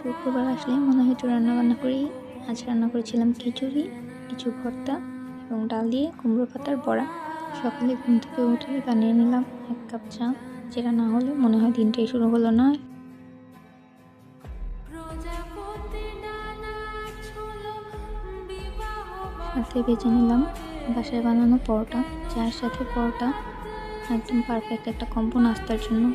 শুক্রবার আসলেই মনে হয় একটু রান্নাবান্না করি। আজ রান্না করেছিলাম খিচুড়ি, কিছু ভর্তা এবং ডাল দিয়ে কুমড়ো পাতার বড়া। সকালে ঘুম থেকে উঠেই বানিয়ে নিলাম 1 কাপ চা, যেটা না হলে মনে হয় দিনটাই শুরু হলো না। সাথে ভেজে নিলাম বাসায় বানানো পরোটা। চায়ের সাথে পরোটা একদম পারফেক্ট একটা কম্বো নাস্তার জন্য।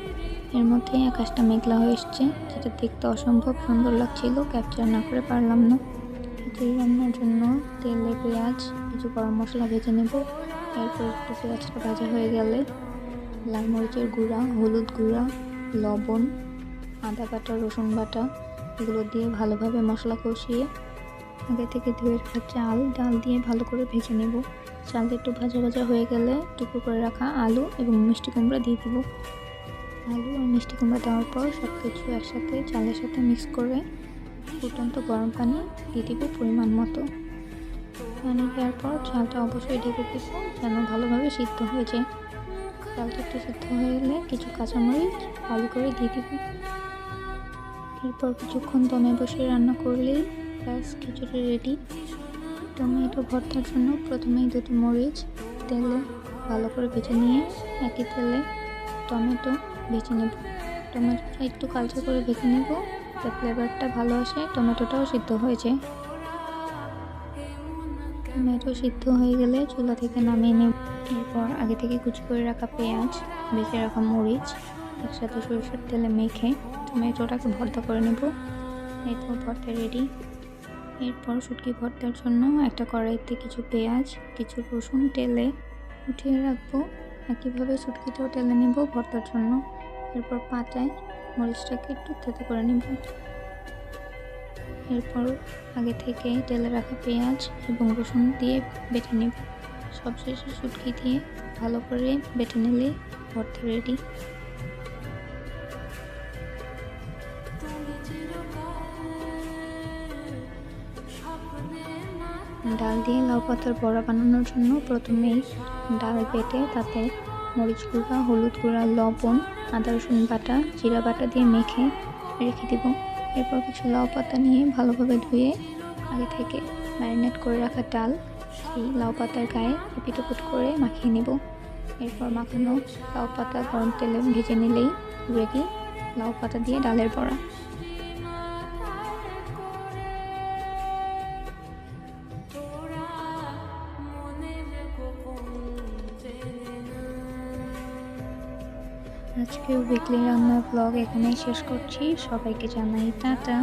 এর মধ্যেই আকাশটা মেঘলা হয়ে এসছে, যেটা দেখতে অসম্ভব সুন্দর লাগছিল, ক্যাপচার না করে পারলাম না। খিচুড়ি রান্নার জন্য তেলে পেঁয়াজ, কিছু গরম মশলা ভেজে নেব। এরপর একটু পেঁয়াজটা ভাজা হয়ে গেলে লাল মরিচের গুঁড়া, হলুদ গুঁড়া, লবণ, আদা বাটা, রসুন বাটা এগুলো দিয়ে ভালোভাবে মশলা কষিয়ে আগে থেকে ধুয়ে রাখা ডাল দিয়ে ভালো করে ভেজে নেব। চালটা একটু ভাজা ভাজা হয়ে গেলে টুকরো করে রাখা আলু এবং মিষ্টি কুমড়া দিয়ে দিব। আলু আর মিষ্টি কুমড়া দেওয়ার পর সব কিছু একসাথে চালের সাথে মিক্স করে ফুটন্ত গরম পানি দিয়ে দিব পরিমাণ মতো। পানি দেওয়ার পর চালটা অবশ্যই ঢেকে দিব যেন ভালোভাবে সিদ্ধ হয়ে যায়। চালটা একটু সিদ্ধ হয়ে গেলে কিছু কাঁচামরিচ ভালো করে দিয়ে দিব। এরপর কিছুক্ষণ দমে বসে রান্না করলেই ব্যাস খিচুড়ি রেডি। টমেটো ভর্তার জন্য প্রথমেই 2টি মরিচ তেলে ভালো করে ভেজে নিয়ে একই তেলে টমেটো ভেজে নেব। টমেটোটা একটু কালচে করে ভেজে নেব, যাতে ফ্লেভারটা ভালো আসে, টমেটোটাও সিদ্ধ হয়ে যায়। টমেটো সিদ্ধ হয়ে গেলে চুলা থেকে নামিয়ে নেব। এরপর আগে থেকে কুচি করে রাখা পেঁয়াজ, ভেজে রাখা মরিচ একসাথে সরিষার তেলে মেখে টমেটোটাকে ভর্তা করে নেব। এই তো ভর্তা রেডি। এরপর শুটকি ভর্তার জন্য একটা কড়াইতে কিছু পেঁয়াজ, কিছু রসুন তেলে উঠিয়ে রাখবো। একইভাবে শুটকিটাও তেলে নেব ভর্তার জন্য। এরপর পাটায় মরিচটাকে একটু থেতো করে নেব। এরপর আগে থেকে তেলে রাখা পেঁয়াজ এবং রসুন দিয়ে বেটে নেব। সবশেষে শুটকি দিয়ে ভালো করে বেটে নিলে ভর্তা রেডি। ডাল দিয়ে লাউ পাতার বড়া বানানোর জন্য প্রথমেই ডাল বেটে তাতে মরিচ গুঁড়া, হলুদ গুঁড়া, লবণ, আদা রসুন বাটা, জিরা বাটা দিয়ে মেখে রেখে দেব। এরপর কিছু লাউ পাতা নিয়ে ভালোভাবে ধুয়ে আগে থেকে ম্যারিনেট করে রাখা ডাল সেই লাউ পাতার গায়ে এপিট ওপিট করে মাখিয়ে নেব। এরপর মাখানো লাউ পাতা গরম তেলে ভেজে নিলেই রেডি লাউ পাতা দিয়ে ডালের বড়া। আজকের উইকলি রান্নার ব্লগ এখানেই শেষ করছি। সবাইকে জানাই টাটা।